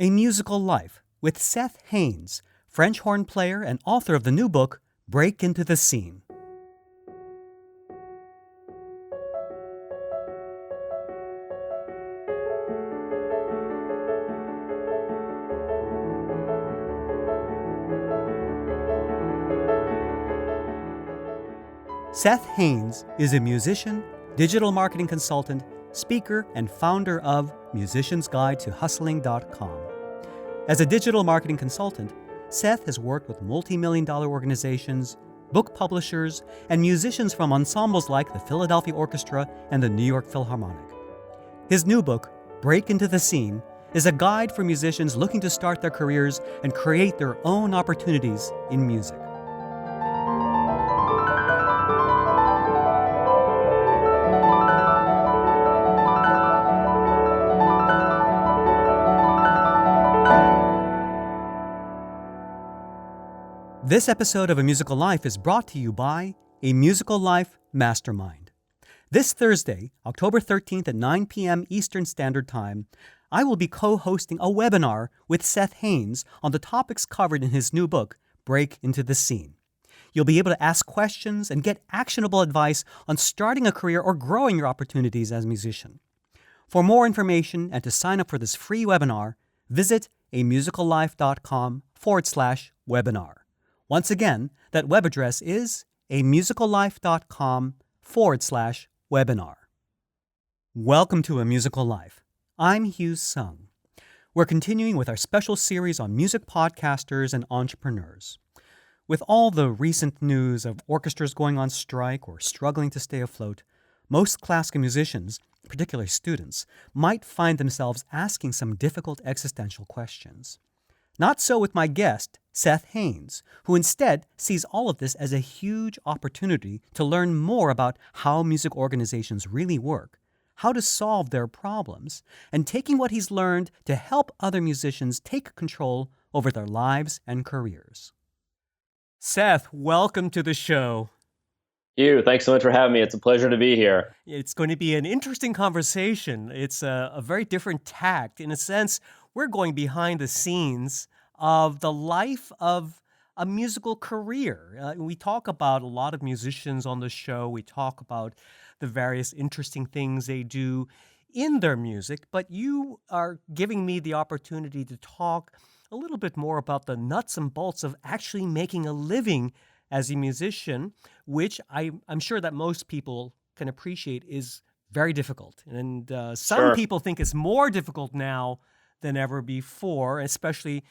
A Musical Life with Seth Hanes, French horn player and author of the new book, Break into the Scene. Seth Hanes is a musician, digital marketing consultant, speaker, and founder of Musician's Guide to Hustling.com. As a digital marketing consultant, Seth has worked with multi-million-dollar organizations, book publishers, and musicians from ensembles like the Philadelphia Orchestra and the New York Philharmonic. His new book, Break into the Scene, is a guide for musicians looking to start their careers and create their own opportunities in music. This episode of A Musical Life is brought to you by A Musical Life Mastermind. This Thursday, October 13th at 9 p.m. Eastern Standard Time, I will be co-hosting a webinar with Seth Hanes on the topics covered in his new book, Break into the Scene. You'll be able to ask questions and get actionable advice on starting a career or growing your opportunities as a musician. For more information and to sign up for this free webinar, visit amusicallife.com/webinar. Once again, that web address is amusicallife.com/webinar. Welcome to A Musical Life. I'm Hugh Sung. We're continuing with our special series on music podcasters and entrepreneurs. With all the recent news of orchestras going on strike or struggling to stay afloat, most classical musicians, particularly students, might find themselves asking some difficult existential questions. Not so with my guest, Seth Hanes, who instead sees all of this as a huge opportunity to learn more about how music organizations really work, how to solve their problems, and taking what he's learned to help other musicians take control over their lives and careers. Seth, welcome to the show. Hugh, thanks so much for having me. It's a pleasure to be here. It's going to be an interesting conversation. It's a very different tact. In a sense, we're going behind the scenes of the life of a musical career. We talk about a lot of musicians on the show. We talk about the various interesting things they do in their music, but you are giving me the opportunity to talk a little bit more about the nuts and bolts of actually making a living as a musician, which I'm sure that most people can appreciate is very difficult. And some people think it's more difficult now than ever before, especially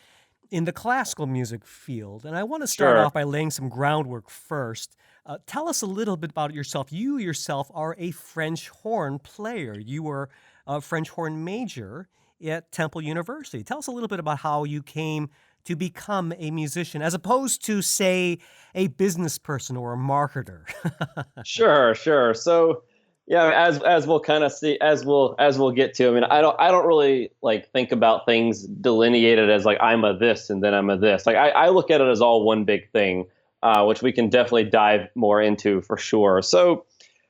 in the classical music field. And I want to start off by laying some groundwork first. Tell us a little bit about yourself. You yourself are a French horn player. You were a French horn major at Temple University. Tell us a little bit about how you came to become a musician, as opposed to, say, a business person or a marketer. Sure. So, yeah, as we'll kind of see, as we'll get to. I mean, I don't really think about things delineated as I'm a this and then I'm a this. I look at it as all one big thing, which we can definitely dive more into for sure. So,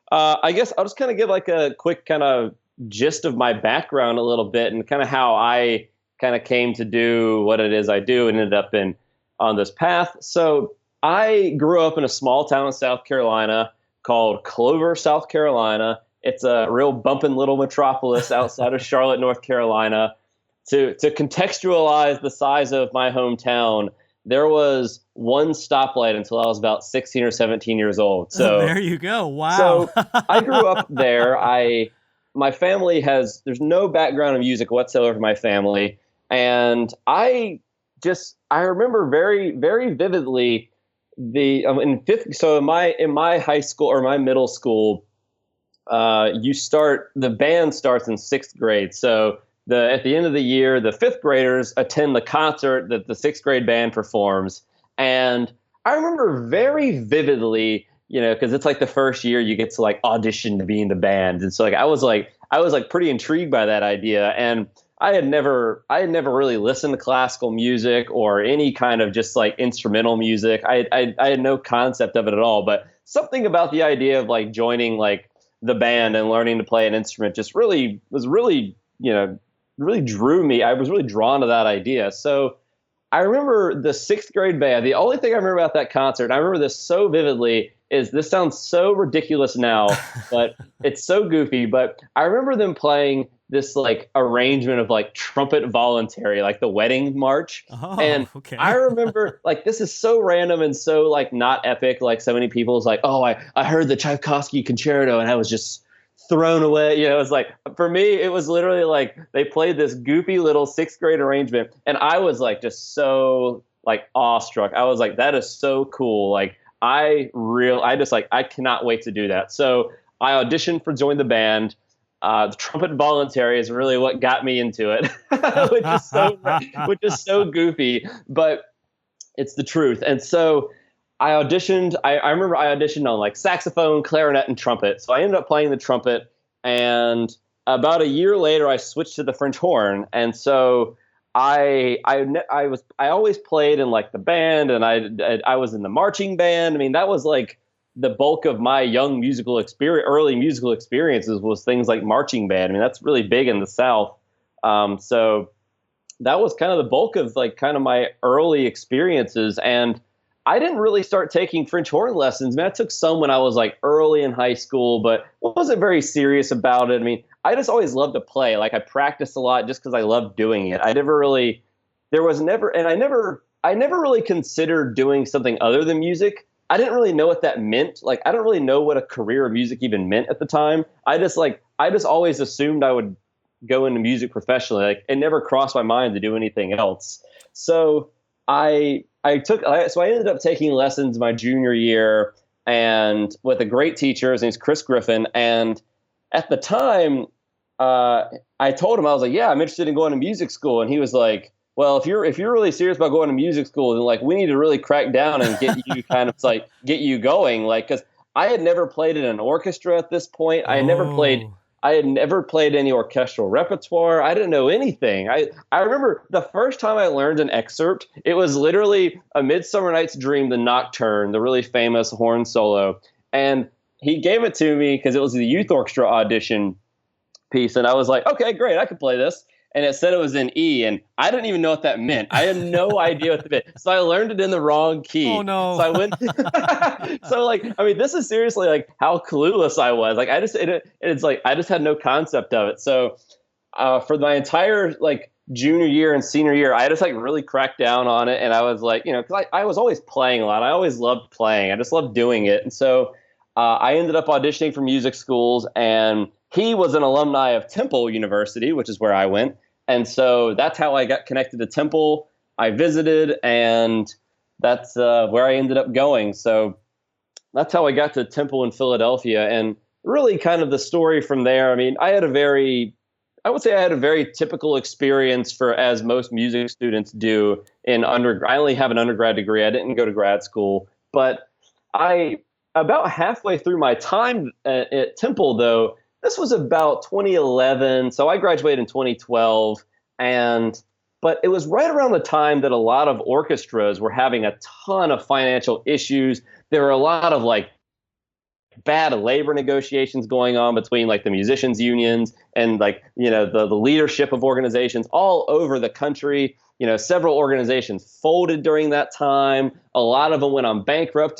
I guess I'll just kind of give a quick kind of gist of my background a little bit and kind of how I kind of came to do what it is I do and ended up on this path. So I grew up in a small town in South Carolina called Clover, South Carolina. It's a real bumping little metropolis outside of Charlotte, North Carolina. To contextualize the size of my hometown, there was one stoplight until I was about 16 or 17 years old. So there you go. Wow. So I grew up there. My family there's no background in music whatsoever in my family. And I remember very, very vividly in my high school or my middle school, the band starts in sixth grade. So at the end of the year, the fifth graders attend the concert that the sixth grade band performs. And I remember very vividly, because it's the first year you get to audition to be in the band. And so I was pretty intrigued by that idea. And I had never really listened to classical music or any kind of just instrumental music. I had no concept of it at all, but something about the idea of joining the band and learning to play an instrument just was really really drew me. I was really drawn to that idea. So I remember the sixth grade band. The only thing I remember about that concert, and I remember this so vividly, is this sounds so ridiculous now, but it's so goofy. But I remember them playing this like arrangement of like Trumpet Voluntary, like the wedding march. Oh, And I okay. remember like this is so random and so like not epic. Like so many people's like, oh, I heard the Tchaikovsky concerto and I was just thrown away. You know, it's like for me, it was literally like they played this goofy little sixth grade arrangement, and I was like just so like awestruck. I was like, that is so cool. Like I just like I cannot wait to do that. So I auditioned for Join the Band. The Trumpet Voluntary is really what got me into it, which is so goofy, but it's the truth. And so I auditioned. I remember I auditioned on like saxophone, clarinet, and trumpet. So I ended up playing the trumpet. And about a year later, I switched to the French horn. And so I always played in like the band, and I was in the marching band. I mean, that was like the bulk of my early musical experiences was things like marching band. I mean, that's really big in the South. So that was kind of the bulk of like kind of my early experiences. And I didn't really start taking French horn lessons. I mean, I took some when I was like early in high school, but wasn't very serious about it. I mean, I just always loved to play. Like I practiced a lot just because I loved doing it. I never really, there was never, and I never really considered doing something other than music. I didn't really know what that meant. Like, I don't really know what a career of music even meant at the time. I just always assumed I would go into music professionally. Like, it never crossed my mind to do anything else. So so I ended up taking lessons my junior year and with a great teacher. His name's Chris Griffin. And at the time, I told him, I was like, yeah, I'm interested in going to music school. And he was like, well, if you're really serious about going to music school, then like we need to really crack down and get you kind of like get you going. Like, because I had never played in an orchestra at this point. Oh. I had never played any orchestral repertoire. I didn't know anything. I remember the first time I learned an excerpt, it was literally A Midsummer Night's Dream, the Nocturne, the really famous horn solo. And he gave it to me because it was the youth orchestra audition piece. And I was like, okay, great, I could play this. And it said it was in E, and I didn't even know what that meant. I had no idea what it meant. So I learned it in the wrong Oh key. So no. I went, so like, I mean, this is seriously like how clueless I was. Like, it's like, I just had no concept of it. So for my entire like junior year and senior year, I just like really cracked down on it. And I was like, you know, cause I was always playing a lot. I always loved playing. I just loved doing it. And so I ended up auditioning for music schools, and he was an alumni of Temple University, which is where I went. And so that's how I got connected to Temple. I visited, and that's where I ended up going. So that's how I got to Temple in Philadelphia. And really kind of the story from there. I mean, I would say I had a very typical experience for as most music students do in I only have an undergrad degree. I didn't go to grad school, but about halfway through my time at Temple, though, this was about 2011. So I graduated in 2012. But it was right around the time that a lot of orchestras were having a ton of financial issues. There were a lot of like bad labor negotiations going on between like the musicians unions and like, you know, the leadership of organizations all over the country. You know, several organizations folded during that time. A lot of them went bankrupt,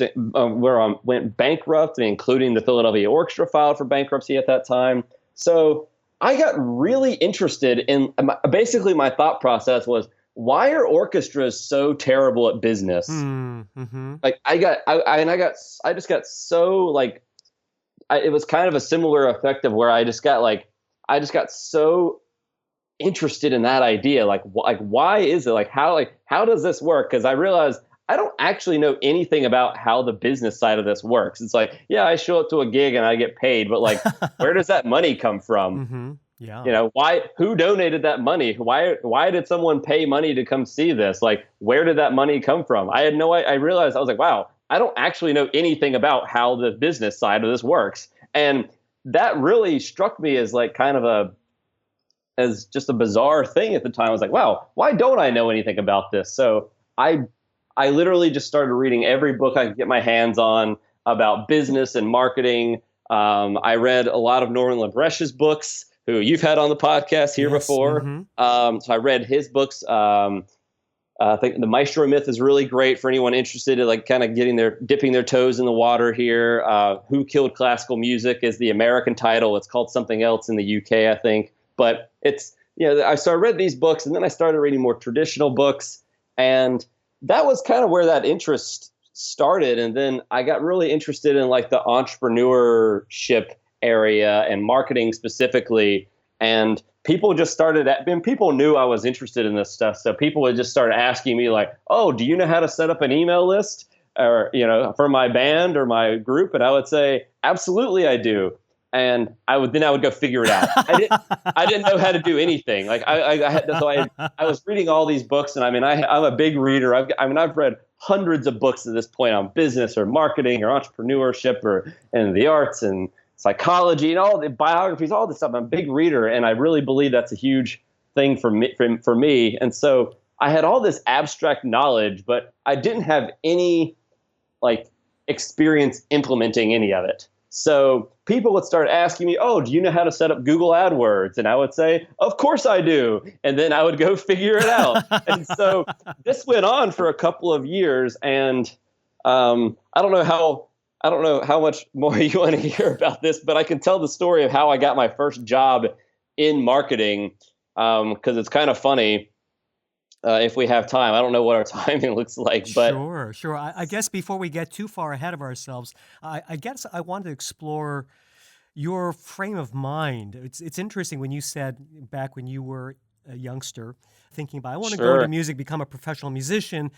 including the Philadelphia Orchestra filed for bankruptcy at that time. So I got really interested in basically my thought process was, why are orchestras so terrible at business? Mm-hmm. Like I just got so like, it was kind of a similar effect of where I just got so interested in that idea. Like why is it how does this work? Because I realized I don't actually know anything about how the business side of this works. It's like, yeah, I show up to a gig and I get paid, but like, where does that money come from? Mm-hmm. Yeah. You know, who donated that money? Why did someone pay money to come see this? Like, where did that money come from? I realized, I was like, wow, I don't actually know anything about how the business side of this works. And that really struck me as like kind of as just a bizarre thing at the time. I was like, wow, why don't I know anything about this? So I literally just started reading every book I could get my hands on about business and marketing. I read a lot of Norman LaBreche's books. who you've had on the podcast here Yes. before. So I read his books. I think the Maestro myth is really great for anyone interested in like kind of dipping their toes in the water here. Who Killed Classical Music is the American title. It's called something else in the UK, I think. But it's, I read these books and then I started reading more traditional books. And that was kind of where that interest started. And then I got really interested in like the entrepreneurship area and marketing specifically. And people just people knew I was interested in this stuff. So people would just start asking me like, oh, do you know how to set up an email list or, for my band or my group? And I would say, absolutely, I do. And I would go figure it out. I didn't know how to do anything. Like I was reading all these books, and I mean, I'm a big reader. I've read hundreds of books at this point on business or marketing or entrepreneurship and the arts and psychology and all the biographies, all this stuff. I'm a big reader, and I really believe that's a huge thing for me. And so I had all this abstract knowledge, but I didn't have any like experience implementing any of it. So people would start asking me, oh, do you know how to set up Google AdWords? And I would say, of course I do. And then I would go figure it out. And so this went on for a couple of years. And I don't know how much more you want to hear about this, but I can tell the story of how I got my first job in marketing, because it's kind of funny. If we have time, I don't know what our timing looks like, but Sure. I guess before we get too far ahead of ourselves, I guess I wanted to explore your frame of mind. It's interesting when you said back when you were a youngster, thinking about I want to go into music, become a professional musician.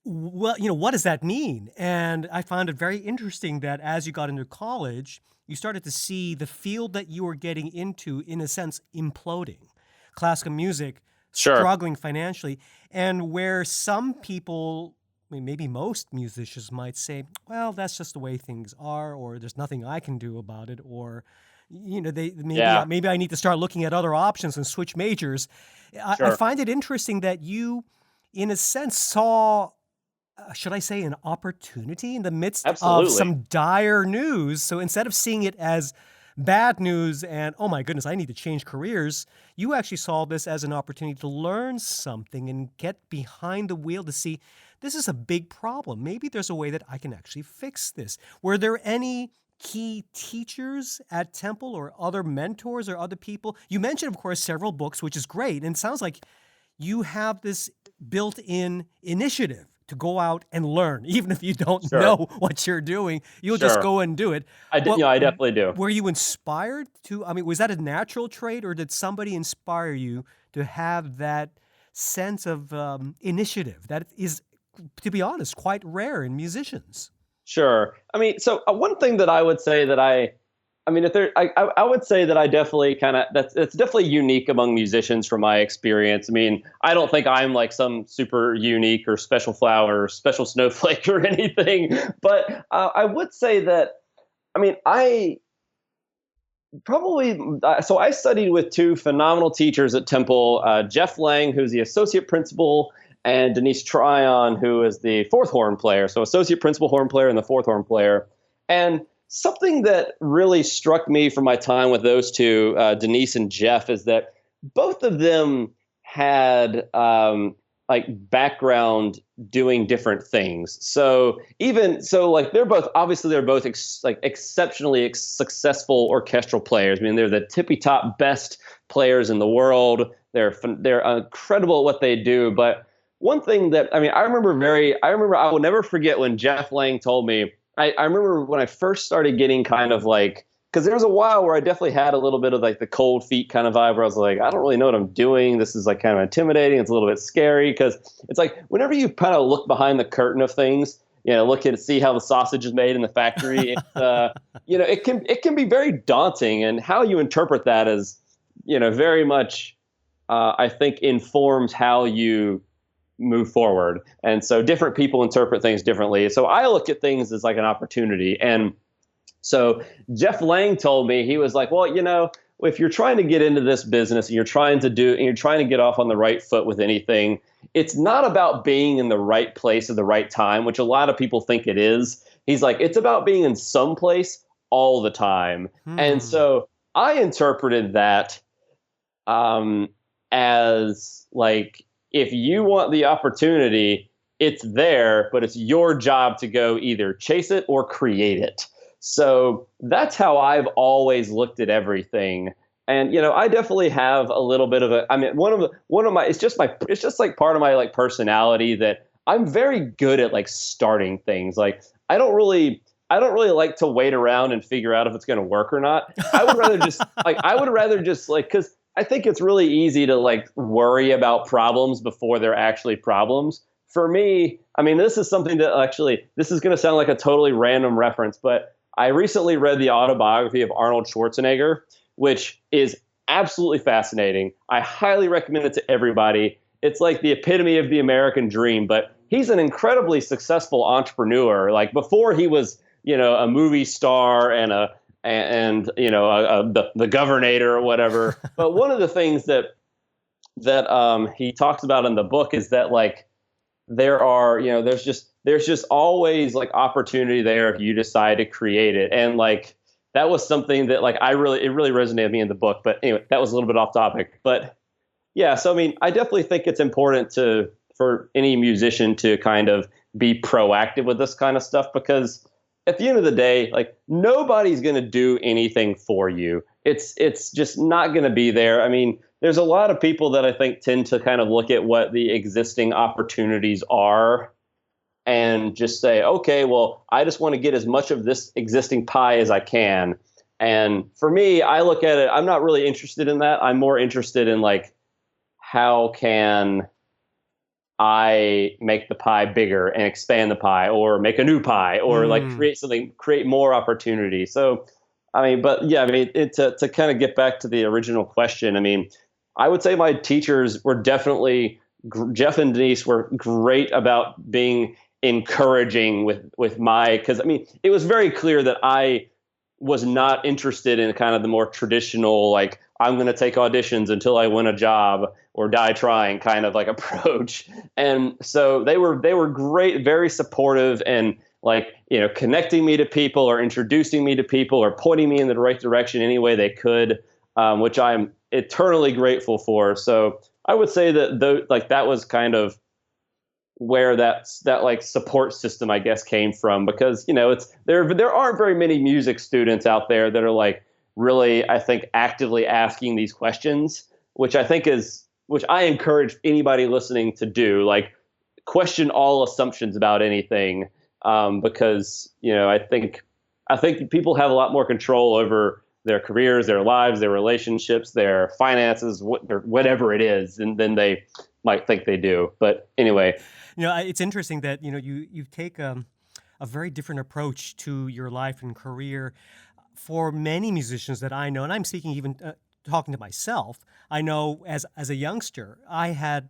Well, what does that mean? And I found it very interesting that as you got into college, you started to see the field that you were getting into, in a sense, imploding. Classical music struggling financially, and where some people, maybe most musicians might say, well, that's just the way things are, or there's nothing I can do about it, or maybe I need to start looking at other options and switch majors. I find it interesting that you, in a sense, saw, should I say, an opportunity in the midst of some dire news. So instead of seeing it as bad news and, oh my goodness, I need to change careers, you actually saw this as an opportunity to learn something and get behind the wheel to see, this is a big problem. Maybe there's a way that I can actually fix this. Were there any key teachers at Temple or other mentors or other people? You mentioned, of course, several books, which is great. And it sounds like you have this built-in initiative to go out and learn, even if you don't know what you're doing, you'll just go and do it. I definitely do. Were you inspired to, was that a natural trait, or did somebody inspire you to have that sense of initiative that is, to be honest, quite rare in musicians? Sure. So one thing that I would say that I would say that I definitely it's definitely unique among musicians from my experience. I don't think I'm like some super unique or special flower or special snowflake or anything, but I would say that, I studied with two phenomenal teachers at Temple, Jeff Lang, who's the associate principal, and Denise Tryon, who is the fourth horn player. So associate principal horn player and the fourth horn player. And something that really struck me from my time with those two, Denise and Jeff, is that both of them had background doing different things. So they're both exceptionally successful orchestral players. they're the tippy top best players in the world. They're incredible at what they do. But one thing that I will never forget when Jeff Lang told me. I remember when I first started getting kind of because there was a while where I definitely had a little bit of the cold feet kind of vibe where I was like, I don't really know what I'm doing. This is kind of intimidating. It's a little bit scary because it's whenever you kind of look behind the curtain of things, see how the sausage is made in the factory. It can be very daunting, and how you interpret that is, very much, I think, informs how you move forward. And so different people interpret things differently. So I look at things as an opportunity. And so Jeff Lang told me, he was like, well, if you're trying to get into this business and you're trying to get off on the right foot with anything, it's not about being in the right place at the right time, which a lot of people think it is. He's like, it's about being in some place all the time. And so I interpreted that um, as like, if you want the opportunity, it's there, but it's your job to go either chase it or create it. So that's how I've always looked at everything. And I definitely have a little bit of a. I mean, one of my. It's just like part of my like personality that I'm very good at like starting things. Like I don't really like to wait around and figure out if it's going to work or not. I would rather just like, because I think it's really easy to like worry about problems before they're actually problems. For me, I mean, this is something that actually, this is going to sound like a totally random reference, but I recently read the autobiography of Arnold Schwarzenegger, which is absolutely fascinating. I highly recommend it to everybody. It's like the epitome of the American dream, but he's an incredibly successful entrepreneur. Like before he was, a movie star and the governor or whatever. But one of the things that he talks about in the book is that like there's just always like opportunity there if you decide to create it. And like that was something that like it really resonated with me in the book. But anyway, that was a little bit off topic. But yeah, so I mean, I definitely think it's important for any musician to kind of be proactive with this kind of stuff, because at the end of the day, like nobody's going to do anything for you. It's just not going to be there. I mean, there's a lot of people that I think tend to kind of look at what the existing opportunities are and just say, okay, well, I just want to get as much of this existing pie as I can. And for me, I look at it, I'm not really interested in that. I'm more interested in like, how can I make the pie bigger and expand the pie, or make a new pie, or like create more opportunity. So, I mean, but yeah, I mean, to kind of get back to the original question, I mean, I would say my teachers were definitely, Jeff and Denise were great about being encouraging with because I mean, it was very clear that I was not interested in kind of the more traditional, like, I'm going to take auditions until I win a job or die trying kind of like approach. And so they were great, very supportive, and like, connecting me to people or introducing me to people or pointing me in the right direction any way they could, which I'm eternally grateful for. So I would say that like that was kind of where that like support system, I guess, came from, because it's there aren't very many music students out there that are like really, I think, actively asking these questions, which I encourage anybody listening to do. Like, question all assumptions about anything, because I think people have a lot more control over their careers, their lives, their relationships, their finances, whatever it is, than they might think they do. But anyway. It's interesting that you take a very different approach to your life and career. For many musicians that I know, and I'm speaking even talking to myself, I know as a youngster, I had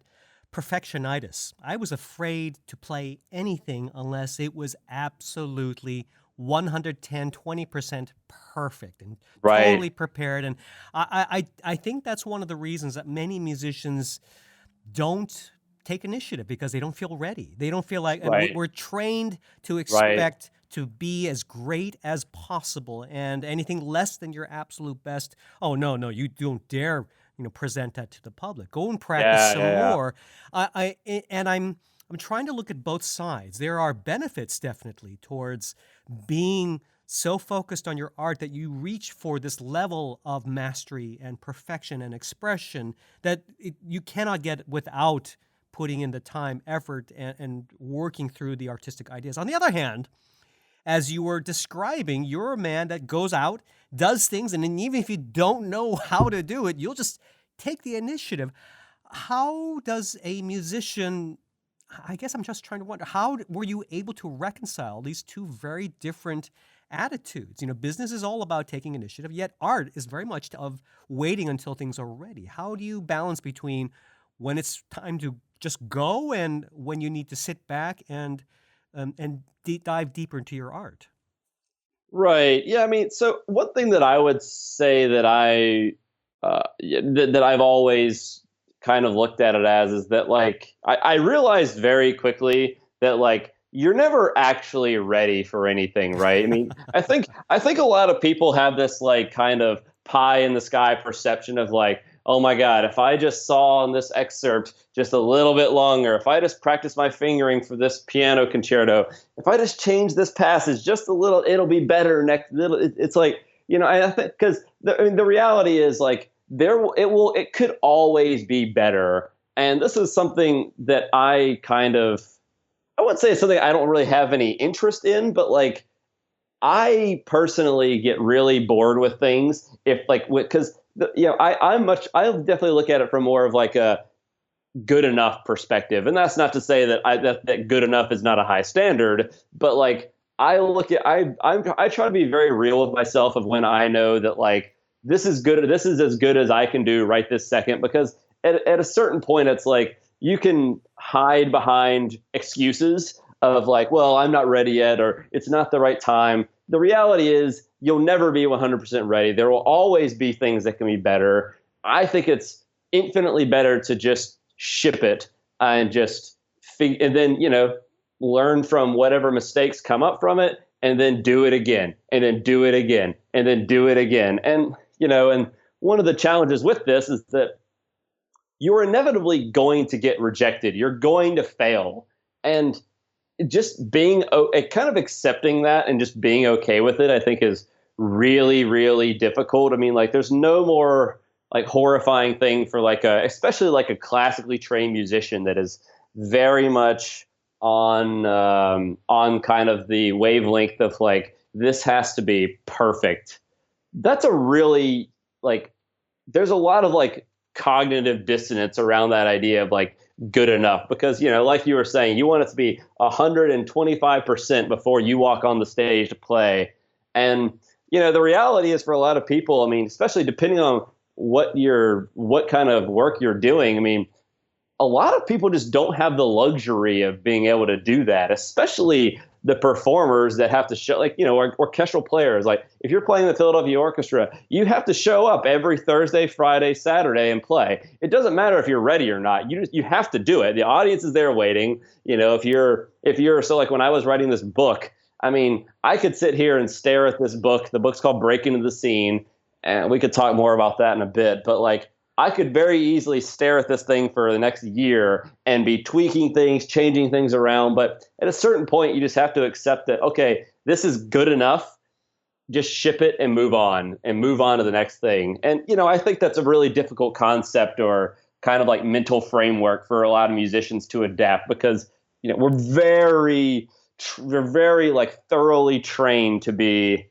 perfectionitis. I was afraid to play anything unless it was absolutely 110, 20% perfect and totally Right. prepared. And I think that's one of the reasons that many musicians don't take initiative, because they don't feel ready. They don't feel like, and Right. we're trained to Right. expect to be as great as possible, and anything less than your absolute best, oh no, you don't dare, present that to the public. Go and practice Yeah. some Yeah. more. I'm trying to look at both sides. There are benefits definitely towards being so focused on your art that you reach for this level of mastery and perfection and expression that you cannot get without putting in the time, effort, and working through the artistic ideas. On the other hand, as you were describing, you're a man that goes out, does things, and then even if you don't know how to do it, you'll just take the initiative. How does a musician, I guess I'm just trying to wonder, how were you able to reconcile these two very different attitudes? Business is all about taking initiative, yet art is very much of waiting until things are ready. How do you balance between when it's time to just go and when you need to sit back and dive deeper into your art? Right. Yeah. I mean, so one thing that I would say that that I've always kind of looked at it as is that like I realized very quickly that like you're never actually ready for anything, right? I mean, I think a lot of people have this like kind of pie in the sky perception of like, oh my God, if I just saw in this excerpt just a little bit longer, if I just practice my fingering for this piano concerto, if I just change this passage just a little, it'll be better next little. It's like, I think because the reality is like it could always be better. And this is something that I wouldn't say it's something I don't really have any interest in, but like I personally get really bored with things if like because I definitely look at it from more of like a good enough perspective, and that's not to say that that good enough is not a high standard, but like I try to be very real with myself of when I know that like this is good, this is as good as I can do right this second, because at a certain point it's like you can hide behind excuses of like, well, I'm not ready yet, or it's not the right time. The reality is you'll never be 100% ready. There will always be things that can be better. I think it's infinitely better to just ship it and just and then, learn from whatever mistakes come up from it, and then do it again, and then do it again, and then do it again. And, and one of the challenges with this is that you're inevitably going to get rejected. You're going to fail. And just being kind of accepting that and just being okay with it, I think is really, really difficult. I mean, like there's no more like horrifying thing for like especially like a classically trained musician that is very much on kind of the wavelength of like, this has to be perfect. That's a really like, there's a lot of like cognitive dissonance around that idea of like good enough, because like you were saying, you want it to be 125% before you walk on the stage to play. And the reality is for a lot of people, I mean, especially depending on what kind of work you're doing, I mean, a lot of people just don't have the luxury of being able to do that, especially the performers that have to show, like, orchestral players. Like if you're playing the Philadelphia Orchestra, you have to show up every Thursday, Friday, Saturday and play. It doesn't matter if you're ready or not. You have to do it. The audience is there waiting. If you're so like when I was writing this book, I mean, I could sit here and stare at this book. The book's called Breaking into the Scene, and we could talk more about that in a bit. But like, I could very easily stare at this thing for the next year and be tweaking things, changing things around. But at a certain point, you just have to accept that, okay, this is good enough. Just ship it and move on to the next thing. And, I think that's a really difficult concept or kind of like mental framework for a lot of musicians to adapt, because, we're very like thoroughly trained to be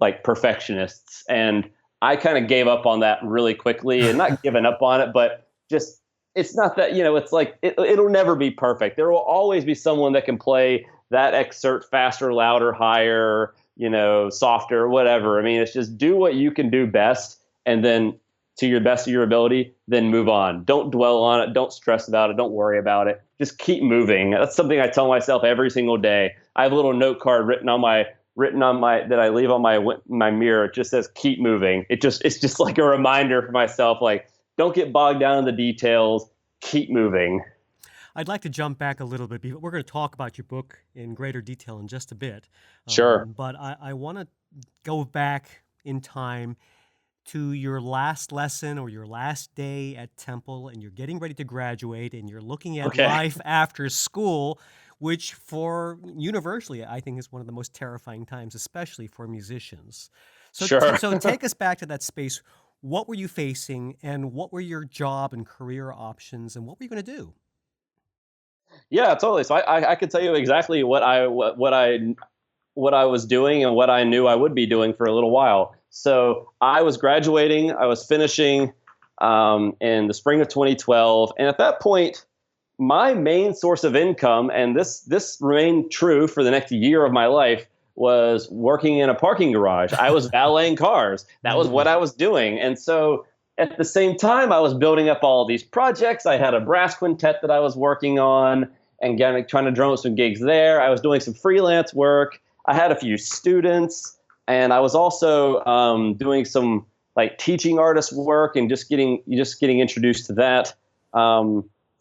like perfectionists. And I kind of gave up on that really quickly, and not given up on it, but just, it's not that, it's like, it'll never be perfect. There will always be someone that can play that excerpt faster, louder, higher, softer, whatever. I mean, it's just do what you can do best, and then to your best of your ability, then move on. Don't dwell on it. Don't stress about it. Don't worry about it. Just keep moving. That's something I tell myself every single day. I have a little note card written on my that I leave on my mirror. It just says keep moving. It's just like a reminder for myself, like, don't get bogged down in the details, keep moving. I'd like to jump back a little bit. We're going to talk about your book in greater detail in just a bit. Sure. But I want to go back in time to your last lesson or your last day at Temple, and you're getting ready to graduate, and you're looking at life after school, which for universally, I think is one of the most terrifying times, especially for musicians. So, sure. So take us back to that space. What were you facing, and what were your job and career options, and what were you going to do? Yeah, totally. So I could tell you exactly what I was doing and what I knew I would be doing for a little while. So I was graduating. I was finishing in the spring of 2012, and at that point, my main source of income, and this remained true for the next year of my life, was working in a parking garage. I was valeting cars. That was what I was doing. And so at the same time, I was building up all these projects. I had a brass quintet that I was working on and trying to drum up some gigs there. I was doing some freelance work. I had a few students, and I was also doing some like teaching artist work and just getting introduced to that.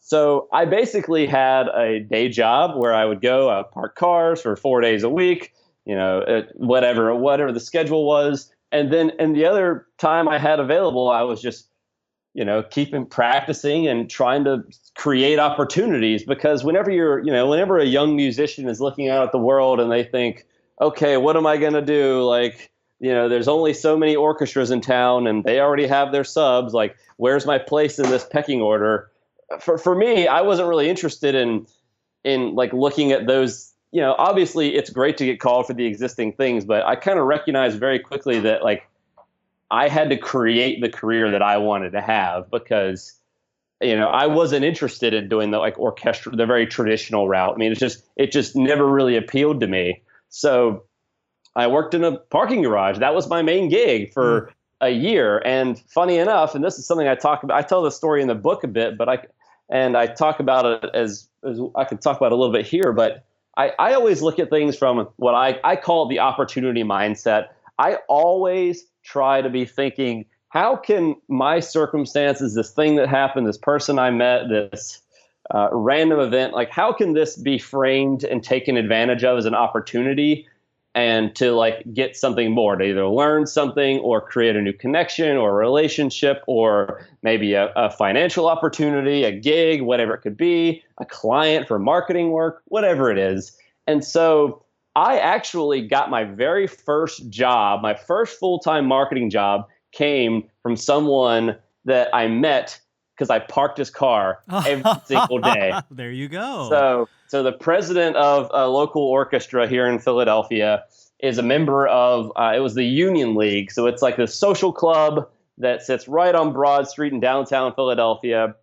So I basically had a day job where I would go, I would park cars for 4 days a week, whatever the schedule was. And then, and the other time I had available, I was just, keeping practicing and trying to create opportunities, because whenever a young musician is looking out at the world and they think, okay, what am I going to do? Like, there's only so many orchestras in town and they already have their subs. Like, where's my place in this pecking order? For me, I wasn't really interested in like looking at those. Obviously it's great to get called for the existing things, but I kind of recognized very quickly that like I had to create the career that I wanted to have, because I wasn't interested in doing the like orchestra, the very traditional route. I mean, it just never really appealed to me. So I worked in a parking garage. That was my main gig for a year. And funny enough, and this is something I talk about, I tell this story in the book a bit, but I talk about it as I could talk about it a little bit here, but I always look at things from what I call the opportunity mindset. I always try to be thinking, how can my circumstances, this thing that happened, this person I met, this random event, like how can this be framed and taken advantage of as an opportunity, and to like get something more, to either learn something or create a new connection or a relationship, or maybe a financial opportunity, a gig, whatever it could be, a client for marketing work, whatever it is. And so I actually got my very first job, my first full-time marketing job came from someone that I met because I parked his car every single day. There you go. So the president of a local orchestra here in Philadelphia is a member of, it was the Union League. So it's like this social club that sits right on Broad Street in downtown Philadelphia, a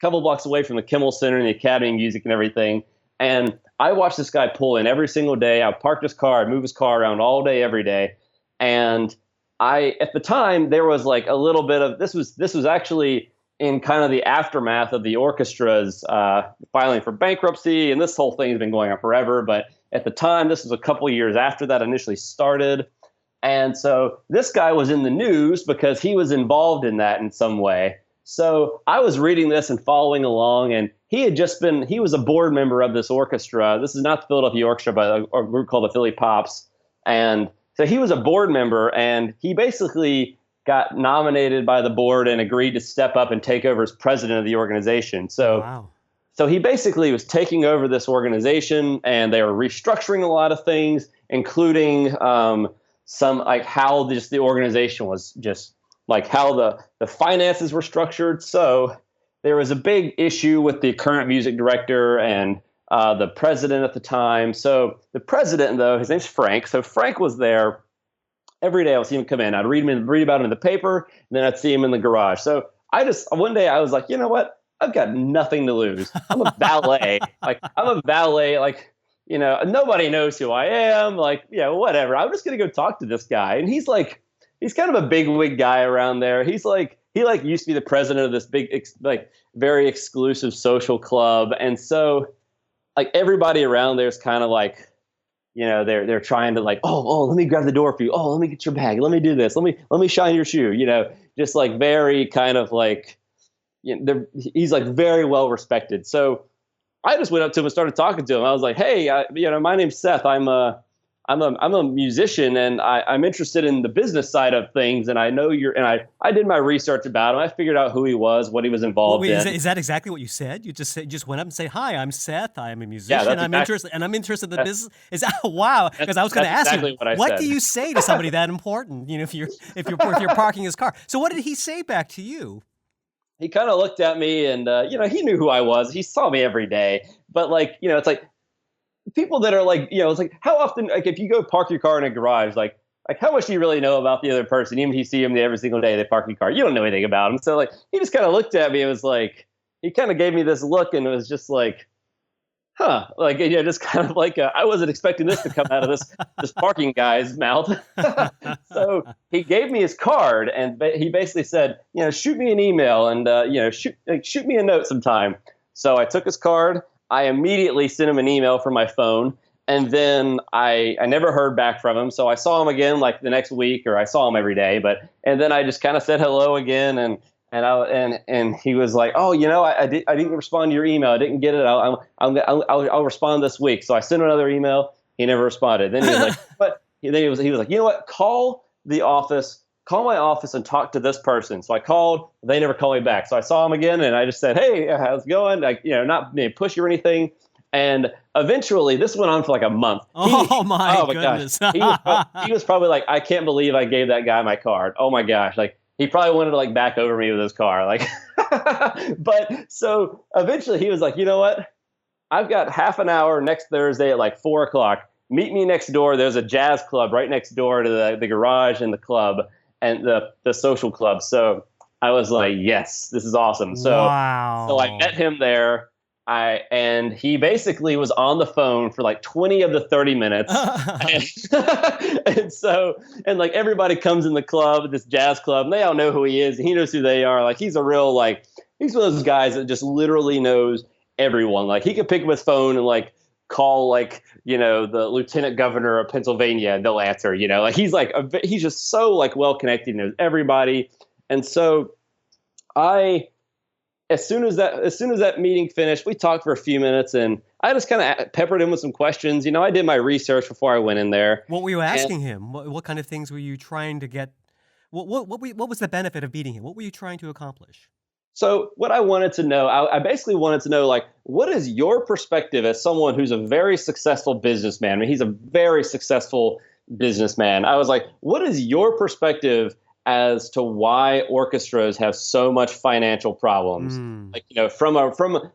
couple blocks away from the Kimmel Center and the Academy of Music and everything. And I watched this guy pull in every single day. I parked his car, I'd move his car around all day, every day. And at the time, there was like a little bit of, this was actually in kind of the aftermath of the orchestras filing for bankruptcy, and this whole thing has been going on forever. But at the time, this was a couple of years after that initially started. And so this guy was in the news because he was involved in that in some way. So I was reading this and following along, and he was a board member of this orchestra. This is not the Philadelphia Orchestra, but a group called the Philly Pops. And so he was a board member, and he basically got nominated by the board and agreed to step up and take over as president of the organization. So, wow. So he basically was taking over this organization, and they were restructuring a lot of things, including some like how the organization was just like how the finances were structured. So there was a big issue with the current music director and the president at the time. So the president, though, his name's Frank. So Frank was there every day. I would see him come in. I'd read about him in the paper, and then I'd see him in the garage. So one day I was like, you know what? I've got nothing to lose. I'm a valet. Like, nobody knows who I am. Like, whatever. I'm just going to go talk to this guy. And he's kind of a bigwig guy around there. He used to be the president of this big, very exclusive social club. And so like everybody around there is kind of like, they're trying to like, oh, let me grab the door for you. Oh, let me get your bag. Let me do this. Let me shine your shoe. Just like very kind of like, he's like very well respected. So I just went up to him and started talking to him. I was like, hey, my name's Seth. I'm a musician, and I'm interested in the business side of things. And I know I did my research about him. I figured out who he was, what he was involved in. Is that exactly what you said? You just went up and say, hi, I'm Seth. I'm a musician. I'm interested in the business. Is that wow? Because I was going to ask exactly you, what do you say to somebody that important? If you're parking his car. So what did he say back to you? He kind of looked at me, and he knew who I was. He saw me every day. But it's like people that are like, it's like how often, like if you go park your car in a garage, like how much do you really know about the other person? Even if you see them every single day, they park your car, you don't know anything about them. So like he just kind of looked at me and was like, he kind of gave me this look, and it was just like, huh, like just kind of like I wasn't expecting this to come out of this parking guy's mouth. So he gave me his card, and he basically said, shoot me an email, and shoot me a note sometime. So I took his card. I immediately sent him an email from my phone, and then I never heard back from him. So I saw him again like the next week, or I saw him every day. And then I just kind of said hello again, and he was like, oh, I didn't respond to your email. I didn't get it. I'll respond this week. So I sent him another email. He never responded. Then he was like, what? Then he was like, you know what? Call the office, call my office and talk to this person. So I called, they never called me back. So I saw him again and I just said, hey, how's it going? Like, not being pushy or anything. And eventually, this went on for like a month. Oh my Oh my gosh, goodness. he was probably like, I can't believe I gave that guy my card. Oh my gosh, like he probably wanted to like back over me with his car, like. But so eventually, he was like, you know what? I've got half an hour next Thursday at like 4 o'clock. Meet me next door. There's a jazz club right next door to the garage and the club and the social club. So I was like, yes, this is awesome. So I met Wow. him there. And he basically was on the phone for like 20 of the 30 minutes. And, and like everybody comes in the club, this jazz club, and they all know who he is. He knows who they are. Like he's a real, like, he's one of those guys that just literally knows everyone. Like he could pick up his phone and like call like, the lieutenant governor of Pennsylvania and they'll answer, like he's just so like well connected, knows everybody. And so I, as soon as that meeting finished, we talked for a few minutes and I just kind of peppered him with some questions. I did my research before I went in there. What were you And asking him? What kind of things were you trying to get? What was the benefit of meeting him? What were you trying to accomplish? so what I wanted to know, I basically wanted to know, like, what is your perspective as someone who's a very successful businessman? I mean, he's a very successful businessman. I was like, what is your perspective as to why orchestras have so much financial problems? Mm. Like,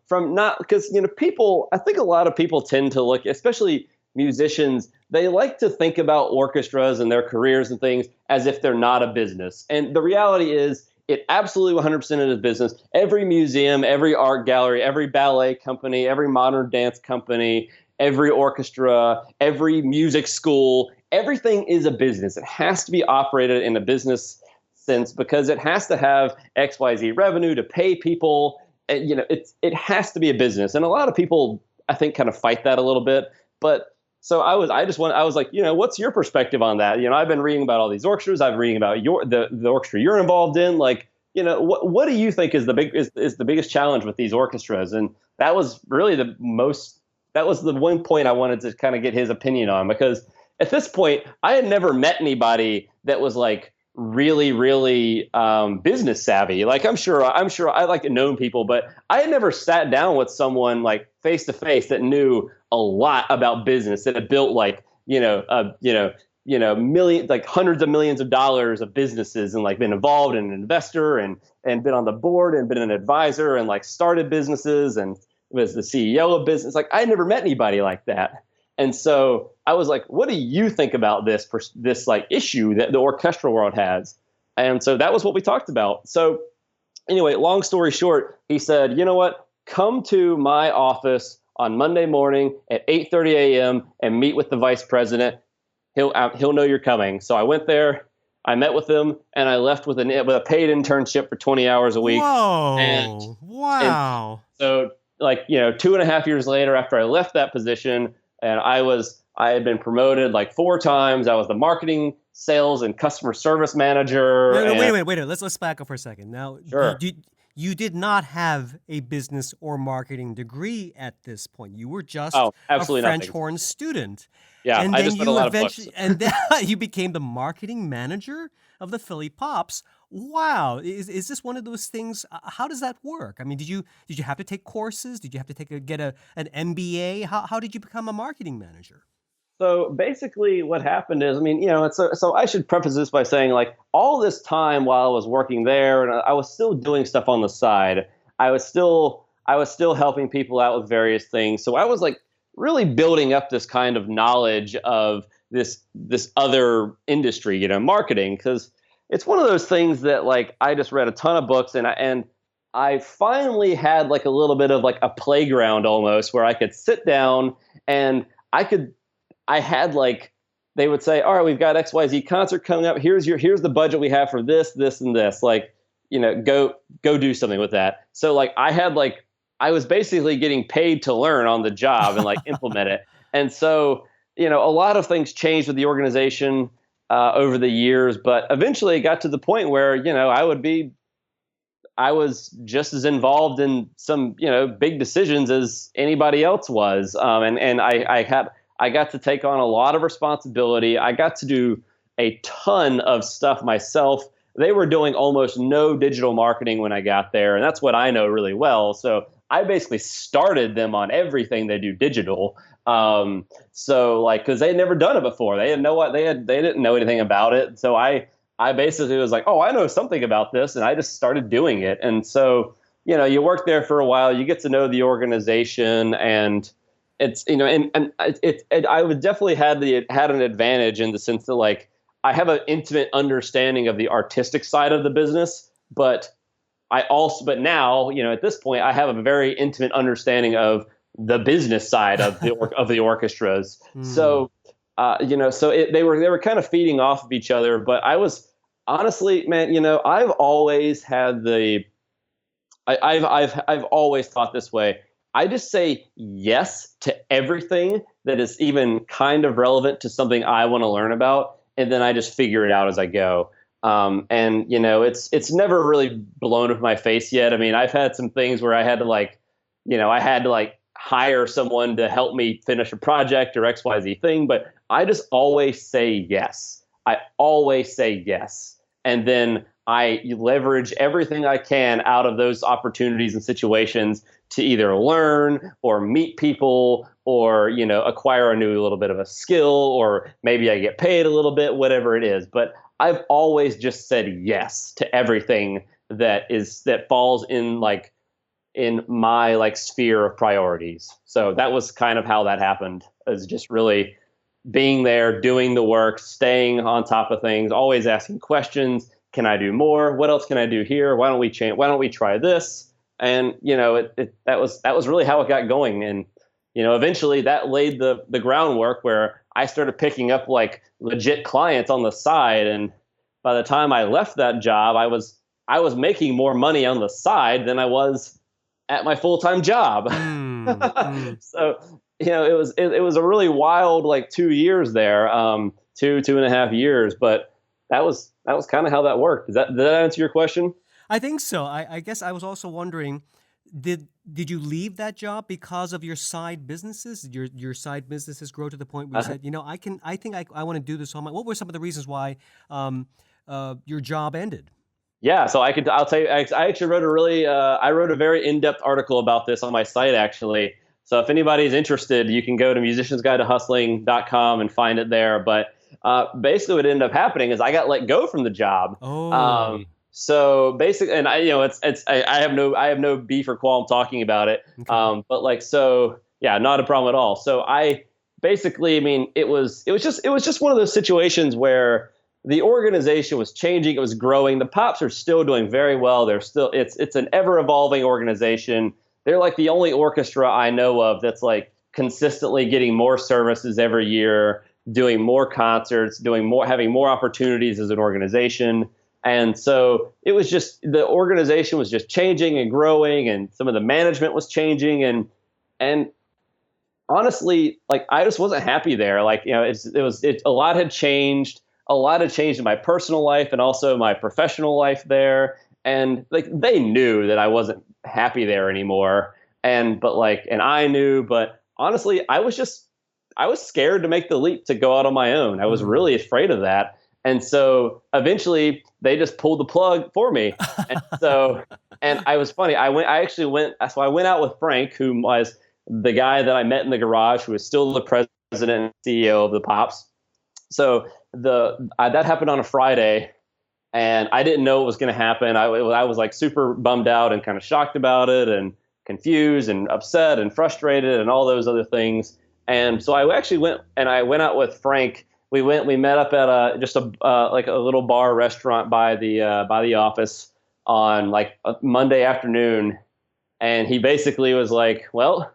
from not because, people, I think a lot of people tend to look, especially musicians, they like to think about orchestras and their careers and things as if they're not a business. And the reality is, it absolutely 100% is business. Every museum, every art gallery, every ballet company, every modern dance company, every orchestra, every music school, everything is a business. It has to be operated in a business sense because it has to have XYZ revenue to pay people. And, it has to be a business. And a lot of people, I think, kind of fight that a little bit. But so I was like, what's your perspective on that? I've been reading about all these orchestras. I've been reading about the orchestra you're involved in. Like, what do you think is the biggest challenge with these orchestras? And that was really that was the one point I wanted to kind of get his opinion on, because at this point I had never met anybody that was like really, really business savvy. Like I'm sure I like to know people, but I had never sat down with someone like face to face that knew a lot about business, that had built like, million, like hundreds of millions of dollars of businesses and like been involved in an investor and been on the board and been an advisor and like started businesses and was the CEO of business. Like I never met anybody like that. And so I was like, what do you think about this like issue that the orchestral world has? And so that was what we talked about. So anyway, long story short, he said, you know what, come to my office on Monday morning at 8:30 a.m. and meet with the vice president. He'll know you're coming. So I went there, I met with him, and I left with a paid internship for 20 hours a week. And Whoa! and Wow! so like 2.5 years later, after I left that position, and I had been promoted like 4 times. I was the marketing, sales, and customer service manager. Wait, And wait, wait, wait. Let's back up for a second. Now, sure. you did not have a business or marketing degree at this point. You were just Oh, a absolutely French nothing. horn student. Yeah, And I then just read a you lot of books. eventually, and then you became the marketing manager of the Philly Pops. Wow, is this one of those things? How does that work? I mean, did you have to take courses? Did you have to get an MBA? How did you become a marketing manager? So basically, what happened is, I mean, so I should preface this by saying, like, all this time while I was working there, and I was still doing stuff on the side. I was still helping people out with various things. So I was like really building up this kind of knowledge of this other industry, marketing, because it's one of those things that like I just read a ton of books and I finally had like a little bit of like a playground almost where I could sit down and I could I had like they would say, all right, we've got XYZ concert coming up. Here's the budget we have for this, this, and this. Like, go do something with that. So like I was basically getting paid to learn on the job and like implement it. And so, a lot of things changed with the organization over the years, but eventually it got to the point where, I was just as involved in some, big decisions as anybody else was. And I got to take on a lot of responsibility. I got to do a ton of stuff myself. They were doing almost no digital marketing when I got there, and that's what I know really well. So I basically started them on everything they do digital. So like, because they had never done it before, they had no what they didn't know anything about it. So I basically was like, oh, I know something about this, and I just started doing it. And so you work there for a while, you get to know the organization, and it's I would definitely had an advantage in the sense that like I have an intimate understanding of the artistic side of the business, but now, at this point, I have a very intimate understanding of the business side of the orchestras. Hmm. So, they were kind of feeding off of each other. But I was honestly, man, I've always had I've always thought this way. I just say yes to everything that is even kind of relevant to something I want to learn about, and then I just figure it out as I go. And it's never really blown up my face yet. I mean, I've had some things where I had to like hire someone to help me finish a project or XYZ thing, but I just always say yes. I always say yes. And then I leverage everything I can out of those opportunities and situations to either learn or meet people or acquire a new little bit of a skill, or maybe I get paid a little bit, whatever it is. But I've always just said yes to everything that falls in my like sphere of priorities. So that was kind of how that happened, is just really being there, doing the work, staying on top of things, always asking questions. Can I do more? What else can I do here? Why don't we change? Why don't we try this? And that was really how it got going. And eventually that laid the groundwork where I started picking up like legit clients on the side. And by the time I left that job, I was making more money on the side than I was at my full time job. Hmm. Hmm. So it was a really wild like 2 years there, 2.5 years, but that was kind of how that worked. Did that answer your question? I think so. I guess I was also wondering, did you leave that job because of your side businesses? Did your side businesses grow to the point where you Uh, said, I think I want to do this on my. What were some of the reasons why your job ended? yeah, so I'll tell you, I actually I wrote a very in-depth article about this on my site actually. So if anybody's interested, you can go to musiciansguidetohustling.com and find it there. But basically what ended up happening is I got let go from the job. Oh, So basically, and I have no beef or qualm talking about it. okay. But like, so yeah, not a problem at all. So I basically, I mean, it was just one of those situations where the organization was changing, it was growing. The Pops are still doing very well. It's an ever evolving organization. They're like the only orchestra I know of that's like consistently getting more services every year, doing more concerts, having more opportunities as an organization. And so the organization was just changing and growing, and some of the management was changing, and honestly, like I just wasn't happy there. Like a lot had changed. A lot had changed in my personal life and also my professional life there. And like they knew that I wasn't happy there anymore. And I knew, but honestly, I was scared to make the leap to go out on my own. I was Hmm. really afraid of that. And so eventually they just pulled the plug for me. And so, and I was funny. I actually went, so I went out with Frank, who was the guy that I met in the garage, who is still the president and CEO of the Pops. So that happened on a Friday, and I didn't know what was going to happen. I was like super bummed out and kind of shocked about it, and confused and upset and frustrated and all those other things. And so I went out with Frank. We met up at just like a little bar restaurant by the office on like a Monday afternoon, and he basically was like, well,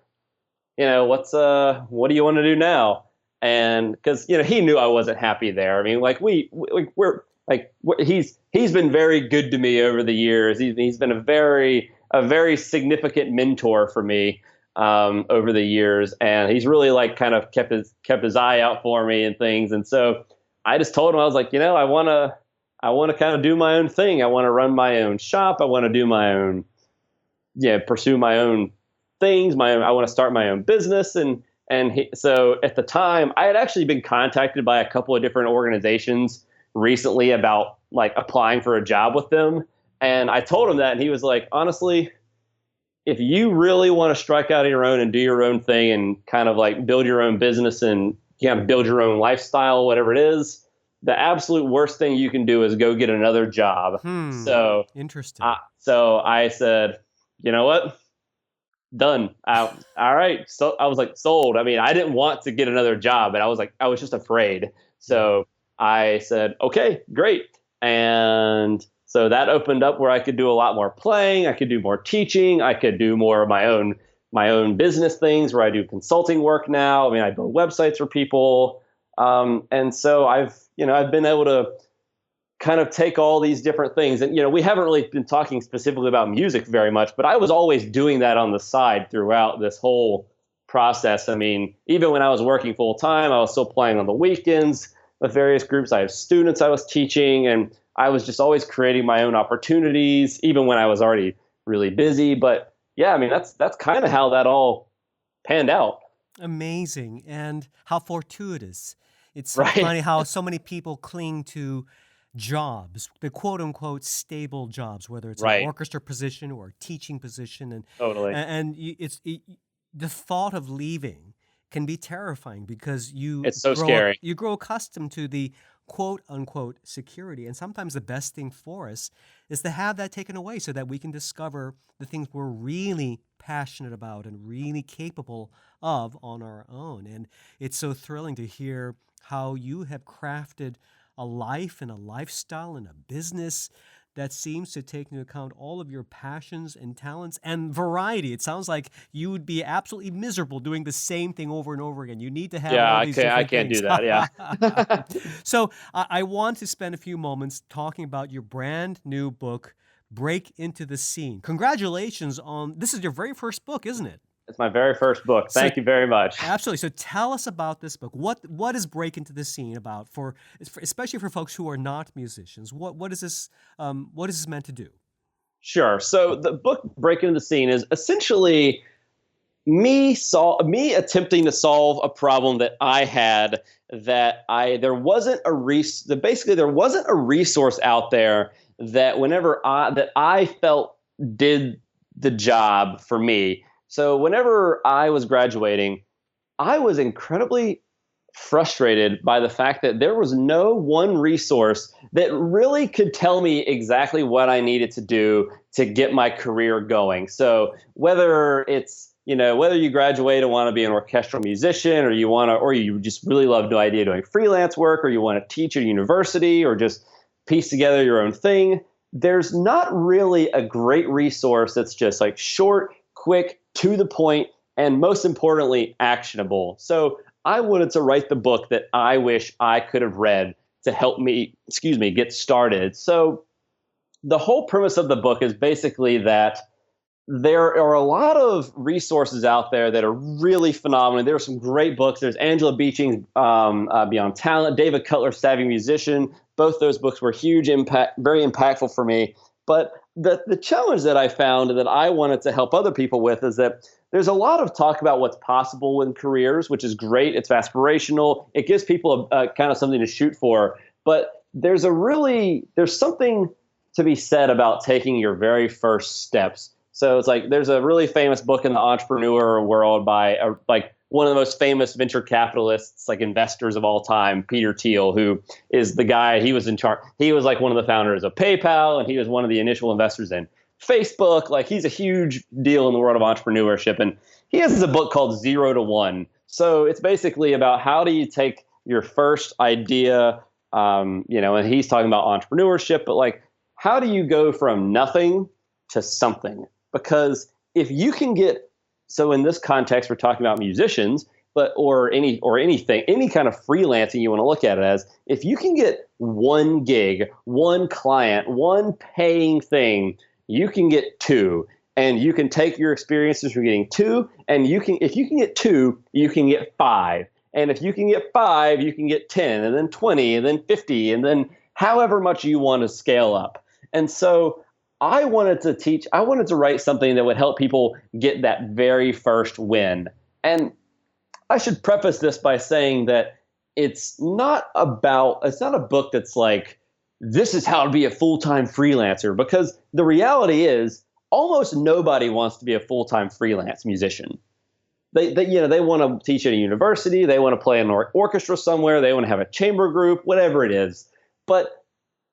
what do you want to do now? And because he knew I wasn't happy there. I mean, like we're like he's been very good to me over the years. He's been a very significant mentor for me over the years, and he's really like kind of kept his eye out for me and things. And so I just told him, I was like, I want to kind of do my own thing. I want to run my own shop. I want to do my own, pursue my own things. I want to start my own business. So at the time, I had actually been contacted by a couple of different organizations recently about like applying for a job with them. And I told him that, and he was like, honestly, if you really want to strike out on your own and do your own thing and kind of like build your own business and kind of build your own lifestyle, whatever it is, the absolute worst thing you can do is go get another job. So, Interesting. so I said, you know what? Done. All right. So I was like sold. I mean, I didn't want to get another job, but I was just afraid. Yeah. So I said, okay, great. And so that opened up where I could do a lot more playing. I could do more teaching. I could do more of my own business things where I do consulting work now. I mean, I build websites for people. And so I've been able to kind of take all these different things. And, we haven't really been talking specifically about music very much, but I was always doing that on the side throughout this whole process. I mean, even when I was working full time, I was still playing on the weekends with various groups. I have students I was teaching, and I was just always creating my own opportunities, even when I was already really busy. But yeah, I mean, that's kind of how that all panned out. Amazing. And how fortuitous. It's so Right. funny how so many people cling to jobs, the quote unquote stable jobs, whether it's an Right. orchestra position or a teaching position. And, Totally. and you- the thought of leaving can be terrifying because It's so scary. you grow accustomed to the quote unquote security. And sometimes the best thing for us is to have that taken away so that we can discover the things we're really passionate about and really capable of on our own. And it's so thrilling to hear how you have crafted a life and a lifestyle and a business that seems to take into account all of your passions and talents and variety. It sounds like you would be absolutely miserable doing the same thing over and over again. You need to have Yeah, all these I different can't do things. that. Yeah. So I want to spend a few moments talking about your brand new book, Break into the Scene. Congratulations on this is your very first book, isn't it? It's my very first book. So Thank you very much. absolutely. So tell us about this book. What is Break into the Scene about especially for folks who are not musicians? What is this meant to do? Sure. So the book Breaking the Scene is essentially me attempting to solve a problem that I had that I there wasn't a basically there wasn't a resource out there that I felt did the job for me. So whenever I was graduating, I was incredibly frustrated by the fact that there was no one resource that really could tell me exactly what I needed to do to get my career going. So whether it's whether you graduate and want to be an orchestral musician, or you just really love the idea of doing freelance work, or you want to teach at a university, or just piece together your own thing, there's not really a great resource that's just like short, quick, to the point, and most importantly, actionable. So I wanted to write the book that I wish I could have read to help me, get started. So the whole premise of the book is basically that there are a lot of resources out there that are really phenomenal. There are some great books. There's Angela Beeching's Beyond Talent, David Cutler's Savvy Musician. Both those books were very impactful for me. But the challenge that I found and that I wanted to help other people with is that there's a lot of talk about what's possible in careers, which is great. It's aspirational. It gives people a kind of something to shoot for. But there's something to be said about taking your very first steps. So it's like there's a really famous book in the entrepreneur world by one of the most famous venture capitalists, like investors of all time, Peter Thiel, who is the guy. He was in charge. He was like one of the founders of PayPal, and he was one of the initial investors in Facebook. Like he's a huge deal in the world of entrepreneurship, and he has a book called 0 to 1. So it's basically about how do you take your first idea, and he's talking about entrepreneurship, but like how do you go from nothing to something? Because if you can so in this context, we're talking about musicians, or anything, any kind of freelancing you want to look at it as, if you can get one gig, one client, one paying thing, you can get two. And you can take your experiences from getting two, and if you can get two, you can get five. And if you can get five, you can get 10, and then 20, and then 50, and then however much you want to scale up. And so I wanted to write something that would help people get that very first win. And I should preface this by saying that it's not a book that's like, this is how to be a full-time freelancer, because the reality is almost nobody wants to be a full-time freelance musician. They want to teach at a university, they want to play in an orchestra somewhere, they want to have a chamber group, whatever it is. But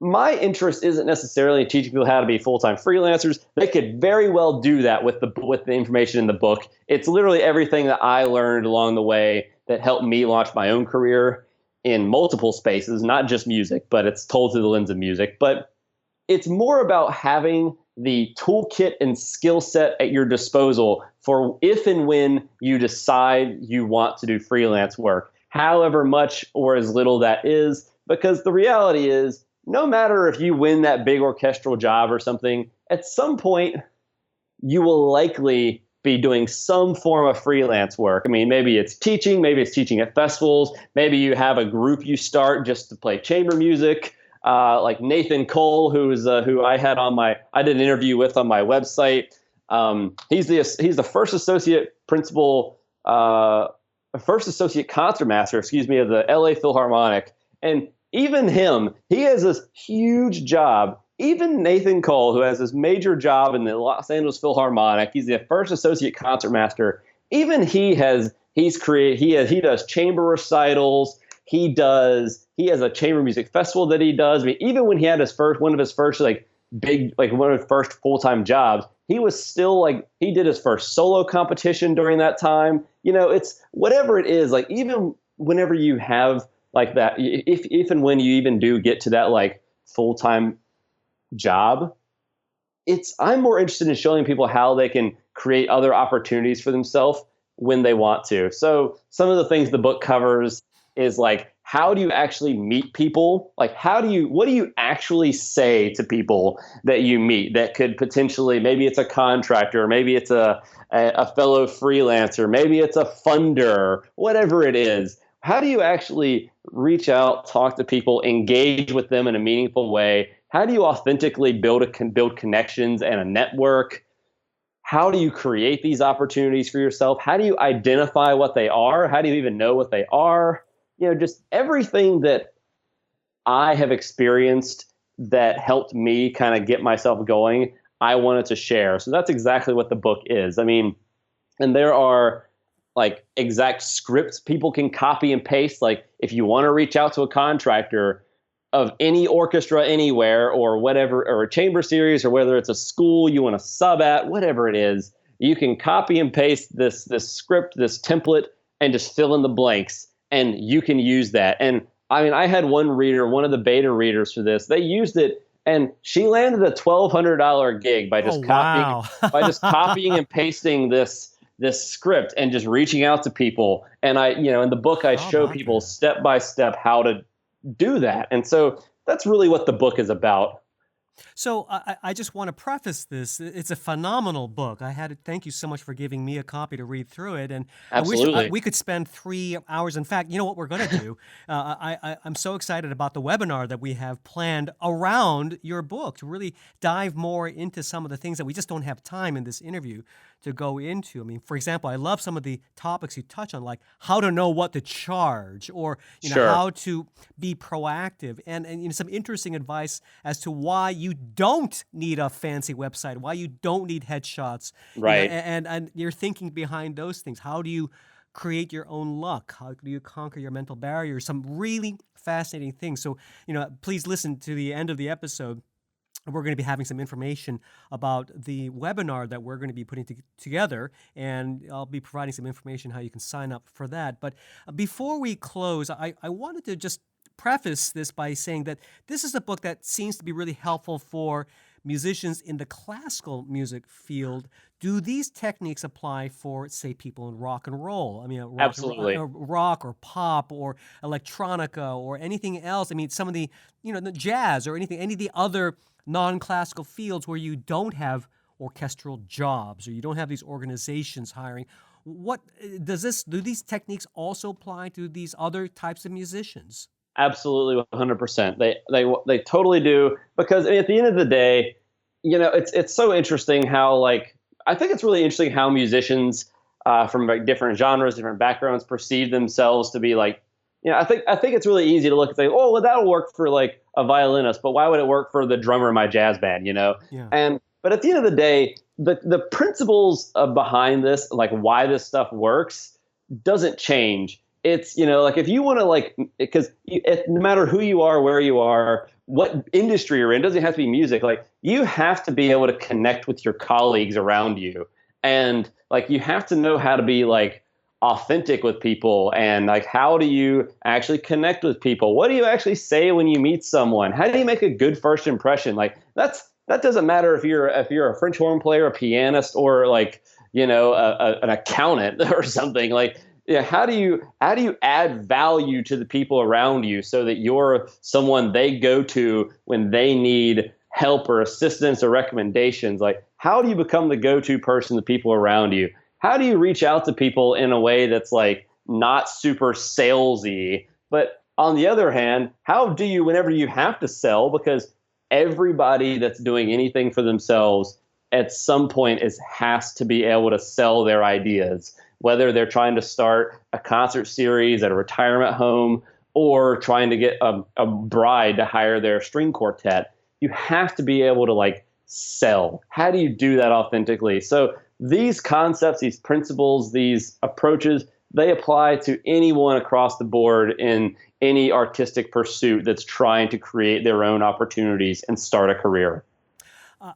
my interest isn't necessarily in teaching people how to be full-time freelancers. They could very well do that with the information in the book. It's literally everything that I learned along the way that helped me launch my own career in multiple spaces, not just music, but it's told through the lens of music. But it's more about having the toolkit and skill set at your disposal for if and when you decide you want to do freelance work, however much or as little that is. Because the reality is, no matter if you win that big orchestral job or something, at some point you will likely be doing some form of freelance work. I mean, maybe it's teaching at festivals, maybe you have a group you start just to play chamber music. Like Nathan Cole, who I did an interview with on my website. He's the first associate principal, first associate concertmaster, of the LA Philharmonic. And even him, he has this huge job. Even Nathan Cole, who has this major job in the Los Angeles Philharmonic, he's the first associate concertmaster. Even he does chamber recitals. He has a chamber music festival that he does. I mean, even when he had one of his first full-time jobs, he was still he did his first solo competition during that time. It's whatever it is, even whenever you have like that, if and when you even do get to that full-time job, I'm more interested in showing people how they can create other opportunities for themselves when they want to. So some of the things the book covers is how do you actually meet people? What do you actually say to people that you meet that could potentially, maybe it's a contractor, maybe it's a fellow freelancer, maybe it's a funder, whatever it is. How do you actually reach out, talk to people, engage with them in a meaningful way? How do you authentically build connections and a network? How do you create these opportunities for yourself? How do you identify what they are? How do you even know what they are? Just everything that I have experienced that helped me kind of get myself going, I wanted to share. So that's exactly what the book is. I mean, and there are exact scripts people can copy and paste. If you want to reach out to a contractor of any orchestra anywhere or whatever, or a chamber series, or whether it's a school you want to sub at, whatever it is, you can copy and paste this script, this template, and just fill in the blanks. And you can use that. And I mean, I had one of the beta readers for this. They used it, and she landed a $1,200 gig by just copying and pasting this script and just reaching out to people. And in the book, I show people step by step how to do that. And so that's really what the book is about. So I just want to preface this. It's a phenomenal book. Thank you so much for giving me a copy to read through it. And Absolutely. I wish we could spend 3 hours. In fact, you know what we're going to do? I'm so excited about the webinar that we have planned around your book to really dive more into some of the things that we just don't have time in this interview to go into. I mean, for example, I love some of the topics you touch on, like how to know what to charge, or Sure. how to be proactive, and some interesting advice as to why you don't need a fancy website, why you don't need headshots, Right. and you're thinking behind those things. How do you create your own luck? How do you conquer your mental barriers? Some really fascinating things. So, please listen to the end of the episode. We're going to be having some information about the webinar that we're going to be putting together, and I'll be providing some information how you can sign up for that. But before we close, I wanted to just preface this by saying that this is a book that seems to be really helpful for musicians in the classical music field. Do these techniques apply for, say, people in rock and roll? I mean, Absolutely. rock or pop or electronica or anything else. I mean, some of the, the jazz or any of the other non-classical fields where you don't have orchestral jobs or you don't have these organizations hiring. Do these techniques also apply to these other types of musicians? Absolutely, 100%. They totally do, because at the end of the day, it's so interesting how I think it's really interesting how musicians from like different genres, different backgrounds, perceive themselves to be like, I think it's really easy to look and say, oh, well, that'll work for like a violinist, but why would it work for the drummer in my jazz band? Yeah. And but at the end of the day, the principles behind this, like why this stuff works, doesn't change. It's like if you want to like, because no matter who you are, where you are, what industry you're in, it doesn't have to be music. Like you have to be able to connect with your colleagues around you, and like you have to know how to be like authentic with people, and like how do you actually connect with people? What do you actually say when you meet someone? How do you make a good first impression? Like that doesn't matter if you're a French horn player, a pianist, or like an accountant or something. Like how do you add value to the people around you so that you're someone they go to when they need help or assistance or recommendations? Like how do you become the go-to person to people around you? How do you reach out to people in a way that's like not super salesy? But on the other hand, how do you, whenever you have to sell, because everybody that's doing anything for themselves at some point has to be able to sell their ideas, whether they're trying to start a concert series at a retirement home or trying to get a bride to hire their string quartet. You have to be able to like sell. How do you do that authentically? So these concepts, these principles, these approaches, they apply to anyone across the board in any artistic pursuit that's trying to create their own opportunities and start a career.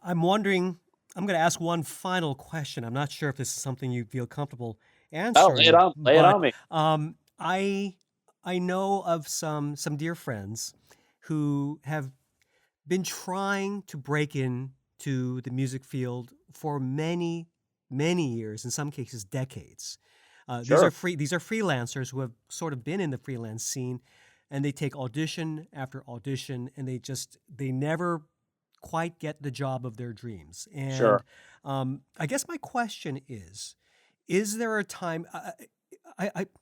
I'm wondering, I'm going to ask one final question. I'm not sure if this is something you feel comfortable Oh, lay it answering, on, lay it but on me. um, I I know of some dear friends who have been trying to break in to the music field for many years, in some cases decades. Sure. These are freelancers who have sort of been in the freelance scene, and they take audition after audition, and they never quite get the job of their dreams. And Sure. I guess my question is there a time?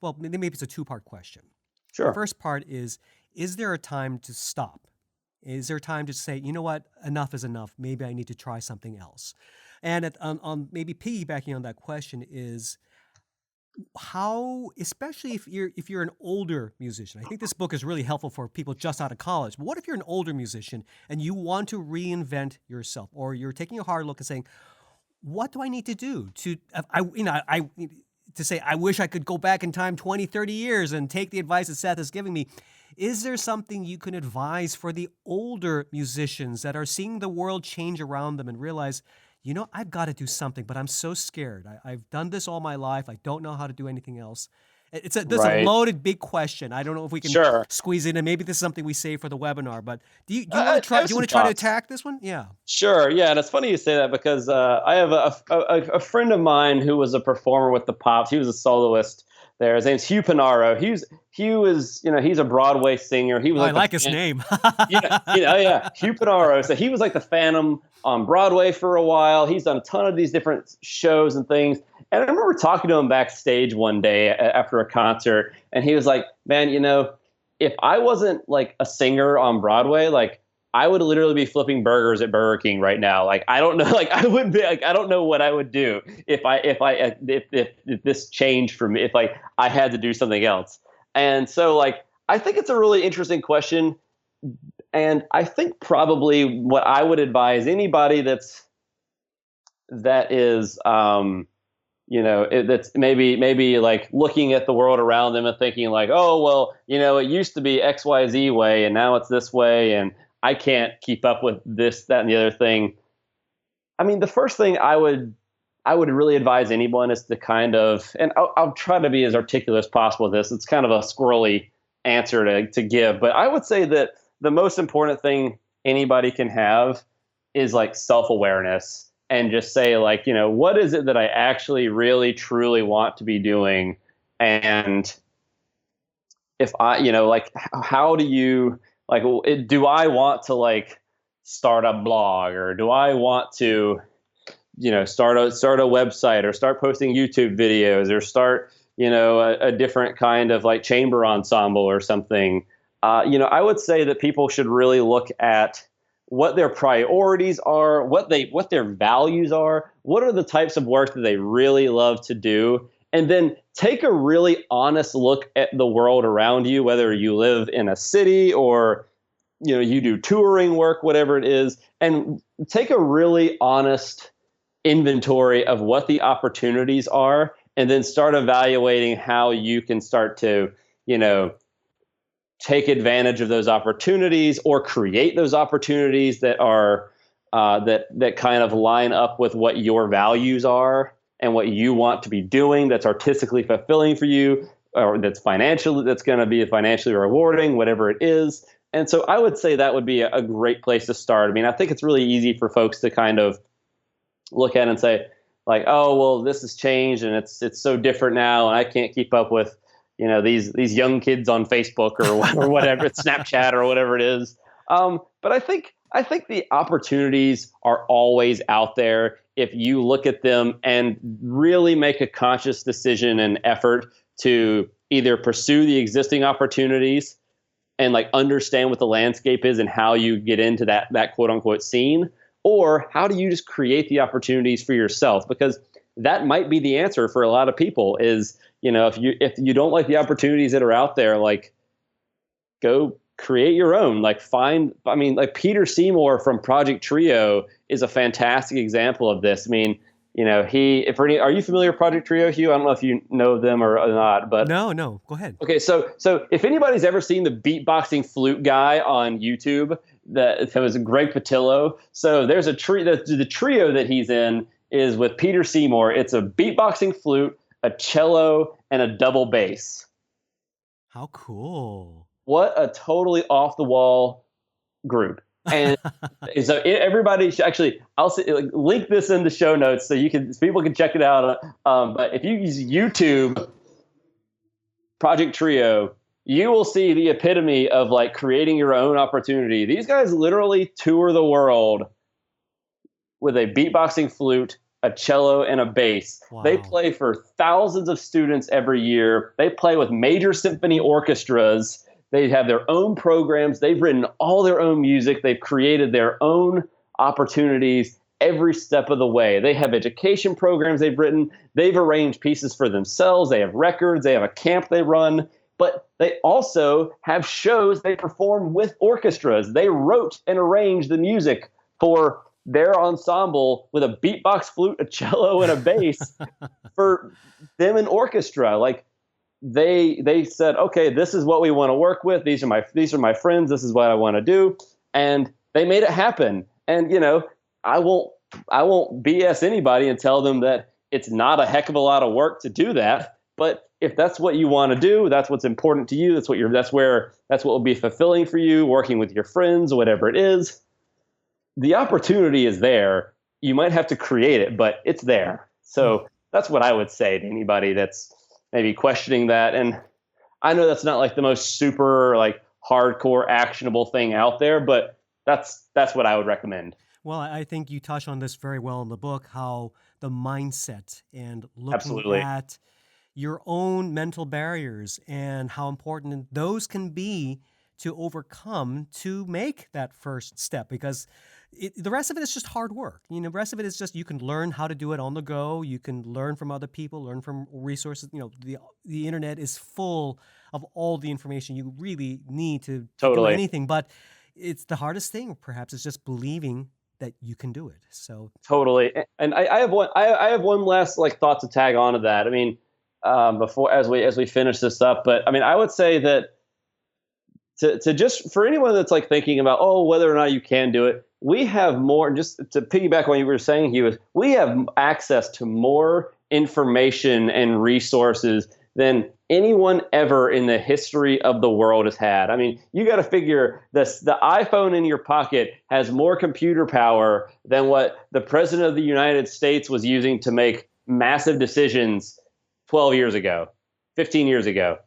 Well, maybe it's a two-part question. The Sure. first part is there a time to stop? Is there time to say, you know what, enough is enough? Maybe I need to try something else. And on maybe piggybacking on that question is how, especially if you're an older musician. I think this book is really helpful for people just out of college. But what if you're an older musician and you want to reinvent yourself, or you're taking a hard look and saying, what do I need to do to I to say I wish I could go back in time 20, 30 years and take the advice that Seth is giving me. Is there something you can advise for the older musicians that are seeing the world change around them and realize, I've got to do something, but I'm so scared. I've done this all my life. I don't know how to do anything else. This is a Right. loaded big question. I don't know if we can Sure. squeeze it in. Maybe this is something we save for the webinar. But do you want to I try? Do have you some want to try to thoughts. attack this one? Yeah. Sure, yeah, and it's funny you say that because I have a friend of mine who was a performer with the Pops. He was a soloist there. His name's Hugh Panaro. He's a Broadway singer. He was Oh, I like the like his name. yeah, Hugh Panaro. So he was like the Phantom on Broadway for a while. He's done a ton of these different shows and things. And I remember talking to him backstage one day after a concert, and he was like, "Man, if I wasn't like a singer on Broadway, like." I would literally be flipping burgers at Burger King right now. Like I don't know, like I would be like I don't know what I would do if this changed for me. If like I had to do something else. And so like I think it's a really interesting question, and I think probably what I would advise anybody that is that's maybe like looking at the world around them and thinking like, oh well, it used to be XYZ way and now it's this way, and I can't keep up with this, that, and the other thing. I mean, the first thing I would really advise anyone is to kind of, and I'll try to be as articulate as possible with this. It's kind of a squirrely answer to give, but I would say that the most important thing anybody can have is like self-awareness, and just say like, what is it that I actually really truly want to be doing? And if like, how do you, like, do I want to like start a blog, or do I want to, start a website, or start posting YouTube videos, or start, a different kind of like chamber ensemble or something? I would say that people should really look at what their priorities are, what their values are, what are the types of work that they really love to do, and then take a really honest look at the world around you, whether you live in a city or you do touring work, whatever it is, and take a really honest inventory of what the opportunities are, and then start evaluating how you can start to, you know, take advantage of those opportunities or create those opportunities that are that kind of line up with what your values are and what you want to be doing, that's artistically fulfilling for you, or that's going to be financially rewarding, whatever it is. And so I would say that would be a great place to start. I mean, I think it's really easy for folks to kind of look at it and say, like, oh, well, this has changed and it's so different now, and I can't keep up with, these young kids on Facebook or whatever, it's Snapchat or whatever it is. But I think the opportunities are always out there if you look at them and really make a conscious decision and effort to either pursue the existing opportunities and like understand what the landscape is and how you get into that quote unquote scene, or how do you just create the opportunities for yourself? Because that might be the answer for a lot of people is, if you don't like the opportunities that are out there, like, go create your own. Like Peter Seymour from Project Trio is a fantastic example of this. I mean, are you familiar with Project Trio, Hugh? I don't know if you know them or not, but No, go ahead. Okay, so if anybody's ever seen the beatboxing flute guy on YouTube, that was Greg Patillo. So there's the trio that he's in is with Peter Seymour. It's a beatboxing flute, a cello, and a double bass. How cool. What a totally off the wall group. And so everybody should actually, link this in the show notes so people can check it out. But if you use YouTube Project Trio, you will see the epitome of like creating your own opportunity. These guys literally tour the world with a beatboxing flute, a cello, and a bass. Wow. They play for thousands of students every year. They play with major symphony orchestras. They have their own programs. They've written all their own music. They've created their own opportunities every step of the way. They have education programs they've written. They've arranged pieces for themselves. They have records. They have a camp they run. But they also have shows they perform with orchestras. They wrote and arranged the music for their ensemble with a beatbox flute, a cello, and a bass for them in orchestra. Like, they said, okay, this is what we want to work with. These are my friends. This is what I want to do. And they made it happen. And, I won't BS anybody and tell them that it's not a heck of a lot of work to do that. But if that's what you want to do, that's what's important to you. That's what will be fulfilling for you, working with your friends, whatever it is. The opportunity is there. You might have to create it, but it's there. So that's what I would say to anybody that's maybe questioning that. And I know that's not like the most super like hardcore actionable thing out there, but that's what I would recommend. Well, I think you touch on this very well in the book, how the mindset and looking Absolutely. at your own mental barriers and how important those can be to overcome to make that first step, because the rest of it is just hard work. The rest of it is just, you can learn how to do it on the go. You can learn from other people, learn from resources. The internet is full of all the information you really need to do anything. But it's the hardest thing, perhaps, is just believing that you can do it. So totally. And I have one last like thought to tag on to that. I mean, before as we finish this up, but I mean, I would say that to just for anyone that's like thinking about, whether or not you can do it, we have more, just to piggyback on what you were saying, we have access to more information and resources than anyone ever in the history of the world has had. I mean, you got to figure this: the iPhone in your pocket has more computer power than what the president of the United States was using to make massive decisions 12 years ago, 15 years ago.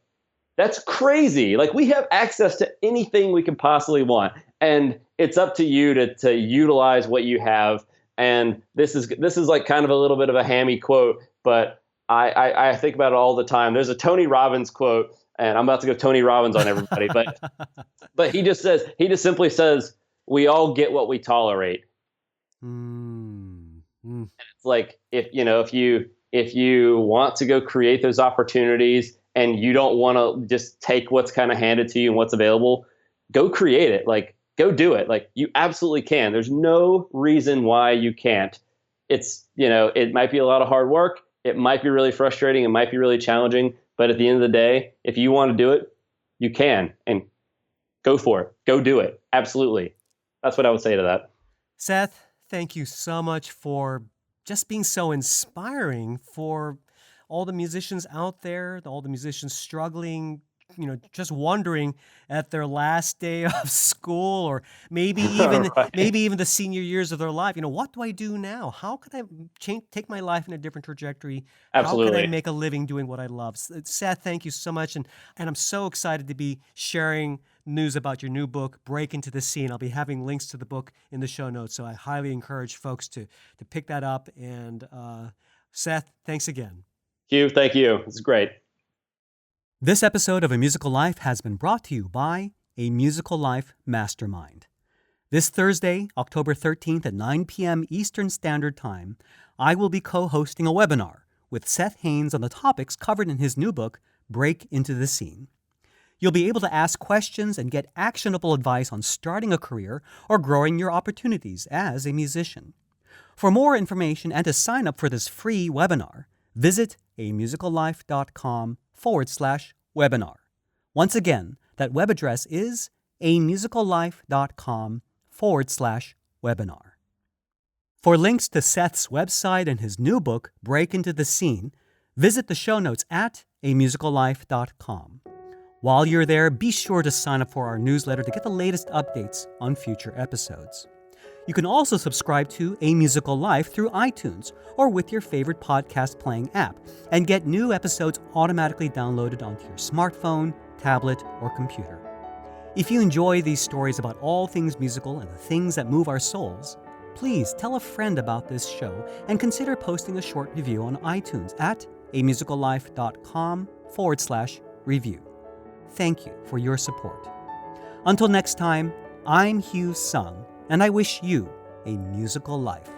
That's crazy. Like, we have access to anything we can possibly want. And it's up to you to utilize what you have. And this is like kind of a little bit of a hammy quote, but I think about it all the time. There's a Tony Robbins quote, and I'm about to go Tony Robbins on everybody, but he just simply says, we all get what we tolerate. Mm. It's like, if if you want to go create those opportunities and you don't want to just take what's kind of handed to you and what's available, go create it. Like, go do it. Like, you absolutely can. There's no reason why you can't. It's, it might be a lot of hard work. It might be really frustrating. It might be really challenging. But at the end of the day, if you want to do it, you can. And go for it. Go do it. Absolutely. That's what I would say to that. Seth, thank you so much for just being so inspiring for all the musicians out there, all the musicians struggling, just wondering at their last day of school, or maybe even Right. maybe even the senior years of their life. What do I do now? How can I take my life in a different trajectory? How can I Absolutely. make a living doing what I love? Seth, thank you so much, and I'm so excited to be sharing news about your new book, Break Into the Scene. I'll be having links to the book in the show notes, so I highly encourage folks to pick that up. And Seth, thanks again. Hugh, thank you. It's great. This episode of A Musical Life has been brought to you by A Musical Life Mastermind. This Thursday, October 13th at 9 p.m. Eastern Standard Time, I will be co-hosting a webinar with Seth Hanes on the topics covered in his new book, Break Into the Scene. You'll be able to ask questions and get actionable advice on starting a career or growing your opportunities as a musician. For more information and to sign up for this free webinar, visit amusicallife.com/webinar. Once again, that web address is amusicallife.com/webinar. For links to Seth's website and his new book, Break Into the Scene, visit the show notes at amusicallife.com. While you're there, be sure to sign up for our newsletter to get the latest updates on future episodes. You can also subscribe to A Musical Life through iTunes or with your favorite podcast playing app and get new episodes automatically downloaded onto your smartphone, tablet, or computer. If you enjoy these stories about all things musical and the things that move our souls, please tell a friend about this show and consider posting a short review on iTunes at amusicallife.com/review. Thank you for your support. Until next time, I'm Hugh Sung, and I wish you a musical life.